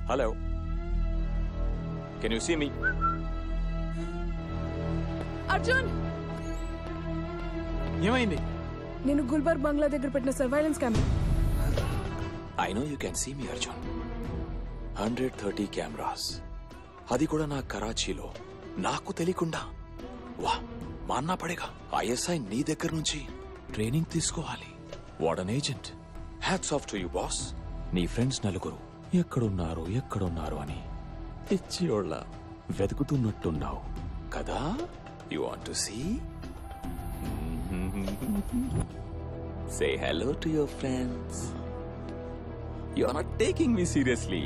Hello, can you see me? Arjun, ఏమైంది? నేను Gulbarg bungalow దగ్గర పెట్టిన surveillance camera. I know you can see me Arjun. 130 cameras, అది కూడా నా కరాచీలో, నాకు తెలియకుండా. వా, మాన్నా పడేగా. ఐఎస్ఐ నీ దగ్గర నుంచి ట్రైనింగ్ తీసుకోవాలి. What an agent. Hats off to you boss. నీ ఫ్రెండ్స్ నలుగురు ఎక్కడున్నారు అని పిచ్చియోళ్ళ వెతుకుతున్నట్టున్నావు కదా. You want to see? Say hello to your friends. You are not taking me seriously.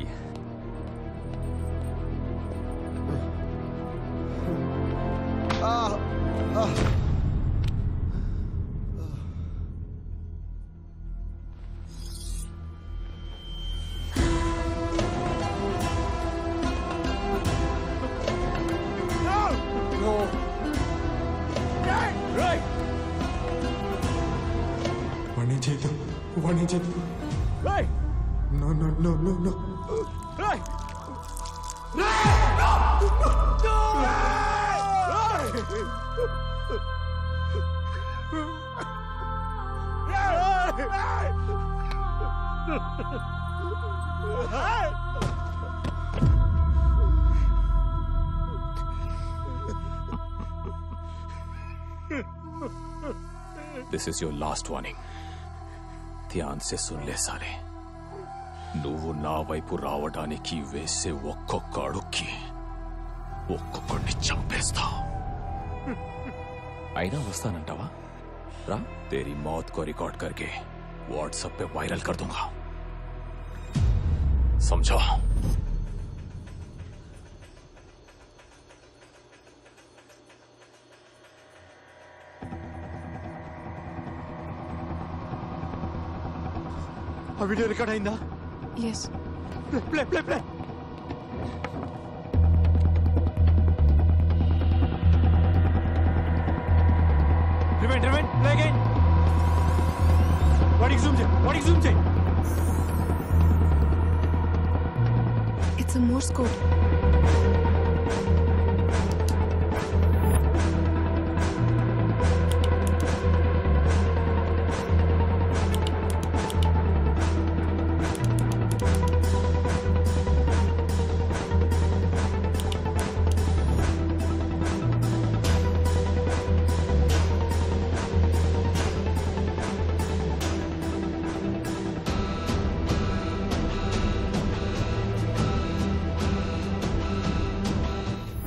వాణ్ణి చేద్దాం. No, no, no, no, no. Hey! This is your last warning. Dhyan సే సున్ లే సాలే. నువ్వు నా వైపు రావడానికి వేసే ఒక్కొక్క అడుక్కి ఒక్కొక్కడిని చంపేస్తా. అయినా వస్తానంటావా? రా, तेरी मौत को रिकॉर्ड करके व्हाट्सएप पे वायरल कर दूंगा. समझो? ఆ వీడియో రికార్డ్ అయిందా? Yes. Play play play. Rewind play again. వాడికి జూమ్ చేయి. It's a Morse code.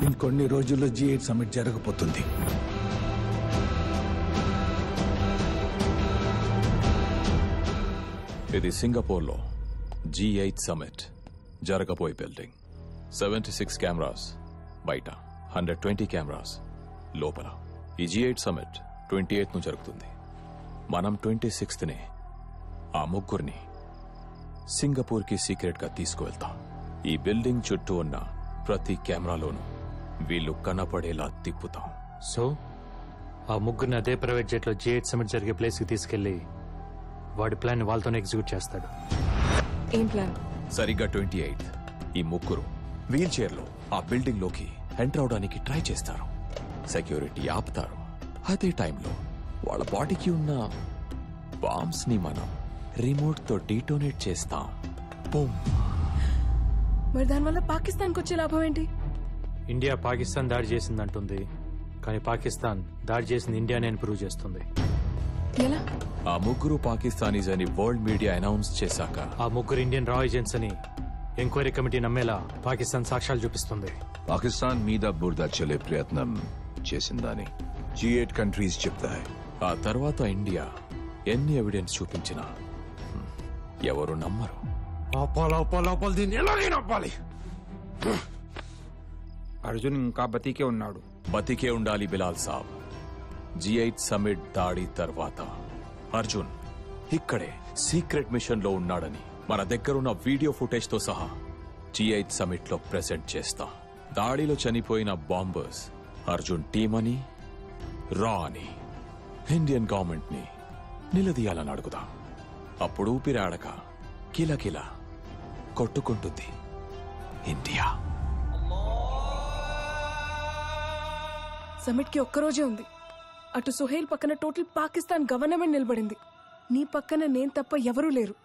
ఇంకొన్ని రోజుల్లో G8 సమిట్ జరగబోతుంది. ఇది సింగపూర్లో G8 సమిట్ జరగబోయే బిల్డింగ్. 76 కెమెరాస్ బయట, 120 కెమెరాస్ లోపల. ఈ G8 సమిట్ 28 ను జరుగుతుంది. మనం 26నే ఆ ముగ్గురిని సింగపూర్కి సీక్రెట్ గా తీసుకువెళ్తాం. ఈ బిల్డింగ్ చుట్టూ ఉన్న ప్రతి కెమెరాలోనూ వీళ్ళు కనపడేలా తిప్పుతాం. సో ఆ ముగ్గురిని అదే ప్రైవేట్ జెట్లో G8 సమిట్ జరిగే ప్లేస్కి తీసుకెళ్లి వాడి ప్లాన్ వాళ్ళతోనే ఎగ్జిక్యూట్ చేస్తాడు. ఏం ప్లాన్? సరిగ్గా 28 ఈ ముగ్గురు వీల్ చైర్లో ఆ బిల్డింగ్ లోకి ఎంటర్ అవడానికి ట్రై చేస్తారు. సెక్యూరిటీ ఆపుతారు. అదే టైంలో వాళ్ళ బాడీకి ఉన్న బాంబ్స్ ని మనం రిమోట్ తో డీటోనేట్ చేస్తాం. బూమ్. మరి దానివల్ల పాకిస్తాన్కి వచ్చే లాభం ఏంటి? ఇండియా పాకిస్తాన్ దాడి చేసిందంటుంది, కానీ పాకిస్తాన్ దాడి చేసింది ఇండియానే అని ప్రూవ్ చేస్తుంది. ఎలా? ఆ ముగ్గురు పాకిస్తానీస్ అని వరల్డ్ మీడియా అనౌన్స్ చేశాక ఆ ముగ్గురు ఇండియన్ రా ఏజెంట్స్ అని ఎంక్వైరీ కమిటీ నమ్మేలా పాకిస్తాన్ సాక్ష్యాలు చూపిస్తుంది. పాకిస్తాన్ మీద బురద చల్లే ప్రయత్నం చేసిందని G8 కంట్రీస్ చెప్తాయి. ఆ తర్వాత ఇండియా ఎన్ని ఎవిడెన్స్ చూపించినా ఎవరు నమ్మరు. ఆపాలి దీన్ని ఎలాగైనా ఆపాలి. అర్జున్ ఇంకా బతికే ఉన్నాడు. బతికే ఉండాలి బిలాల్ సాబ్. G8 సమిట్ దాడి తర్వాత అర్జున్ ఇక్కడే సీక్రెట్ మిషన్ లో ఉన్నాడని మన దగ్గరున్న వీడియో ఫుటేజ్ తో సహా G8 సమిట్ లో ప్రెజెంట్ చేస్తాం. దాడిలో చనిపోయిన బాంబర్స్ అర్జున్ టీమ్ అని, రా అని ఇండియన్ గవర్నమెంట్ ని నిలదీయాలని అడుగుదాం. అప్పుడు ఊపిరాడక కిలకిల కొట్టుకుంటుంది ఇండియా. సమిట్ కి ఒక్కరోజే ఉంది. అటు సుహేల్ పక్కన టోటల్ పాకిస్తాన్ గవర్నమెంట్ నిలబడింది. నీ పక్కన నేను తప్ప ఎవరూ లేరు.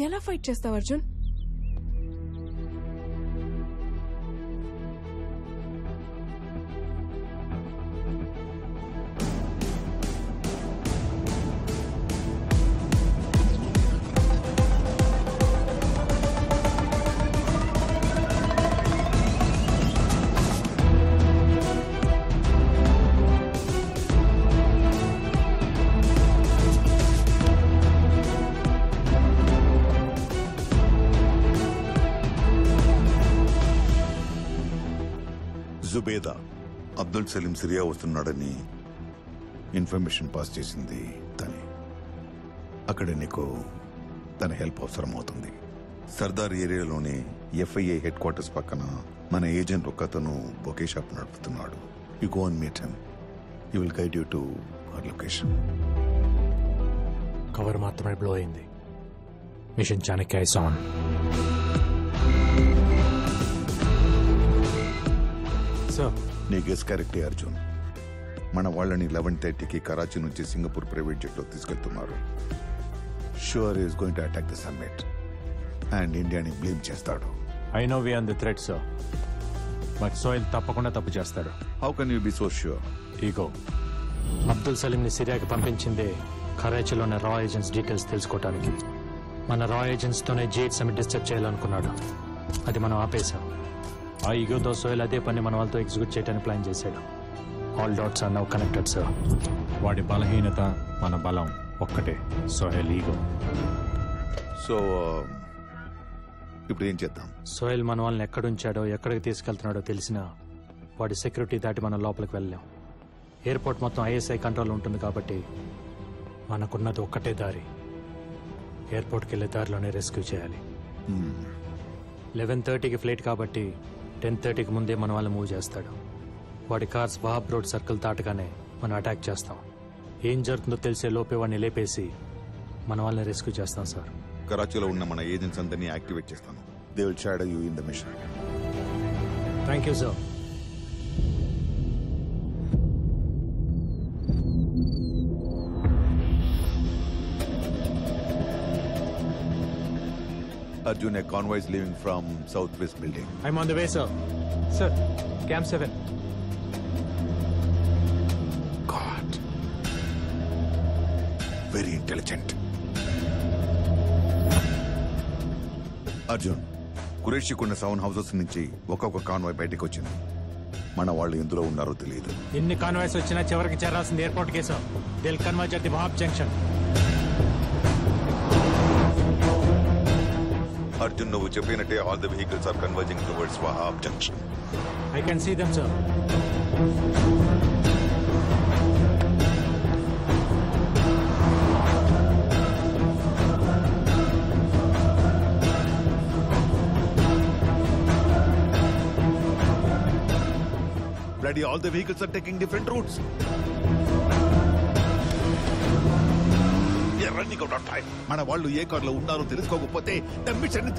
ఎలా ఫైట్ చేస్తావు అర్జున్? జుబేదా అబ్దుల్ సలీం సిరియా వస్తున్నాడని ఇన్ఫర్మేషన్ పాస్ చేసింది తనే. అక్కడ నీకు తన హెల్ప్ అవసరం అవుతుంది. సర్దార్ ఏరియాలోనే ఎఫ్ఐఏ హెడ్ క్వార్టర్స్ పక్కన మన ఏజెంట్ ఒకతను బొకే షాప్ నడుపుతున్నాడు. You go and meet him. You will guide you to our location. Cover మాత్రమే బ్లో అయింది. Mission Chanakya is on. నీ గెస్ కరెక్టే అర్జున్. మన వాళ్ళని 11:30కి కరాచీ నుంచి సింగపూర్ ప్రైవేట్ జెట్లో తీసుకెళ్తున్నారు. Sure is going to attack the summit and ఇండియాని బ్లేమ్ చేస్తాడు. I know we on the threat sir, but Sohail తప్పకుండా తప్పు చేస్తాడు. How can you be so sure? Ego. Abdul సలీంని సిరియాకి పంపించిందే కరాచీలోని రా ఏజెంట్స్ డీటెయిల్స్ తెలుసుకోవడానికి. మన రా ఏజెంట్స్తోనే G8 సమిట్ డిస్టర్బ్ చేయాలనుకున్నాడు. అది మనం ఆపేశాం. ఆ ఈగోతో సోహెల్ అదే పని మన వాళ్ళతో ఎగ్జిక్యూట్ చేయడానికి ప్లాన్ చేశాడు. All dots are now connected sir. వాడి బలహీనత మన బలం ఒక్కటే, సోహెల్ ఈగో. సో ఇప్పుడు ఏం చేద్దాం? సోహెల్ మన వాళ్ళని ఎక్కడుంచాడో ఎక్కడికి తీసుకెళ్తున్నాడో తెలిసినా వాడి సెక్యూరిటీ దాటి మనం లోపలికి వెళ్ళలేం. ఎయిర్పోర్ట్ మొత్తం ISI కంట్రోల్ ఉంటుంది కాబట్టి మనకున్నది ఒక్కటే దారి. ఎయిర్పోర్ట్కి వెళ్ళే దారిలోనే రెస్క్యూ చేయాలి. 11:30కి ఫ్లైట్ కాబట్టి 10:30కి ముందే మన వాళ్ళు మూవ్ చేస్తాడు. వాడి కార్స్ వహాబ్ రోడ్ సర్కిల్ దాటగానే మనం అటాక్ చేస్తాం. ఏం జరుగుతుందో తెలిసే లోపే వాడిని లేపేసి మన వాళ్ళని రెస్క్యూ చేస్తాం సార్. కరాచీలో ఉన్న మన ఏజెంట్స్ అందరినీ యాక్టివేట్ చేస్తాను. They will shadow you in the mission. Thank you sir. Arjun, a convoy is leaving from Southwest building. I'm on the way, sir. Sir, Camp 7. God. Very intelligent. Arjun, కురేషికున్న 7 houses నుంచి ఒక్కొక్క convoy బయటకు వచ్చింది. మన వాళ్ళు ఎందులో ఉన్నారో తెలియదు. ఎన్ని కాన్వాయ్స్ వచ్చినా చివరికి చేరాల్సింది ఎయిర్పోర్ట్ కే sir. They'll converge at the Wahab junction. Arjun, నువ్వు చెప్పినట్టే all the vehicles are converging towards Wahab junction. I can see them sir. Bloody, all the vehicles are taking different routes. We are running out of time. మన వాళ్ళు ఏ కార్లో ఉన్నారో తెలుసుకోకపోతే the mission is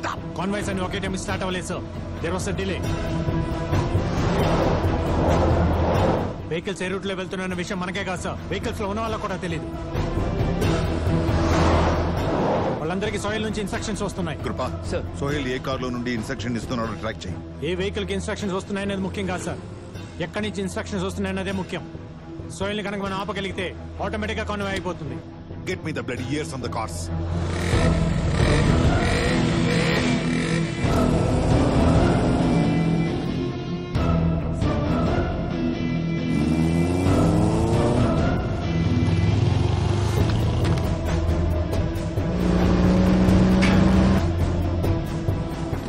done. Convoys అని ఒకే time start అవ్వలేదు sir. There was a delay. Vehicles ఏ route లో వెళ్తున్న విషయం మనకే కాదు సార్, వెహికల్స్ లో ఉన్న వాళ్ళకి కూడా తెలియదు. వాళ్ళందరికీ సోహెల్ నుంచి ఇన్స్ట్రక్షన్స్ వస్తున్నాయి. కృపా సార్, సోహెల్ ఏ కార్లో నుండి ఇన్స్ట్రక్షన్ ఇస్తున్నాడో ట్రాక్ చేయి. ఏ వెహికల్ కి ఇన్స్ట్రక్షన్స్ వస్తున్నాయనేది ముఖ్యం కాదు సార్, ఎక్కడి నుంచి ఇన్స్ట్రక్షన్స్ వస్తున్నాయన్నదే ముఖ్యం. సోహెల్ ని కనుక మనం ఆపగలిగితే ఆటోమేటిక్ గా కాన్వాయ్ అయిపోతుంది. Get me the bloody ears on the cars.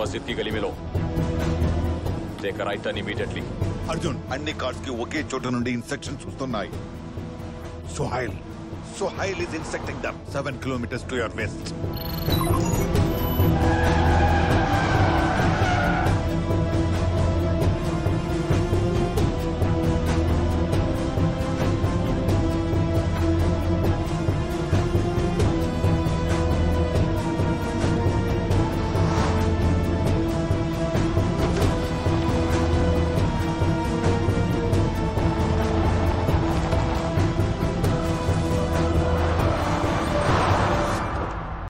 मस्जिद की गली में लो, देकर आई टर्न इमीडिएटली. అర్జున్, అన్ని కార్స్ కి ఒకే చోట నుండి ఇన్స్ట్రక్షన్స్ వస్తున్నాయి. Sohail is instructing them 7 kilometers to your west.